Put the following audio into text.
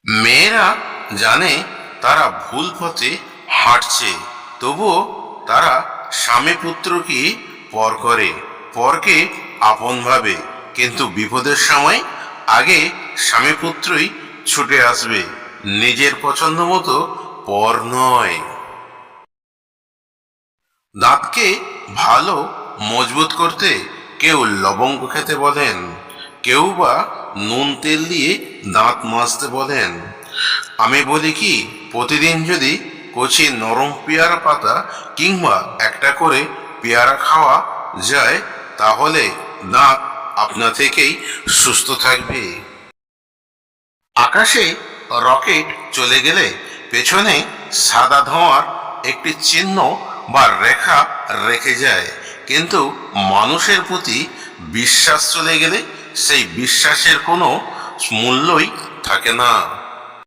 মেয়েরা জানে তারা ভুল পথে হাঁটছে, তবুও তারা স্বামী পুত্রকে পর করে, পরকে আপন ভাবে, কিন্তু বিপদের সময় আগে স্বামী পুত্রই ছুটে আসবে, নিজের পছন্দ মতো পর নয়। দাঁতকে ভালো মজবুত করতে কেউ লবঙ্গ খেতে বলেন, কেউ বা নুন তেল দিয়ে দাঁত মাজতে বলেন। আমি বলি কি, প্রতিদিন যদি কচি নরম পেয়ারা পাতা কিংবা একটা করে পেয়ারা খাওয়া যায়, তাহলে দাঁত আপনা থেকেই সুস্থ থাকবে। আকাশে রকেট চলে গেলে পেছনে সাদা ধোঁয়ার একটি চিহ্ন বা রেখা রেখে যায়, কিন্তু মানুষের প্রতি বিশ্বাস চলে গেলে সেই বিশ্বাসের কোনো মূল্যই থাকে না।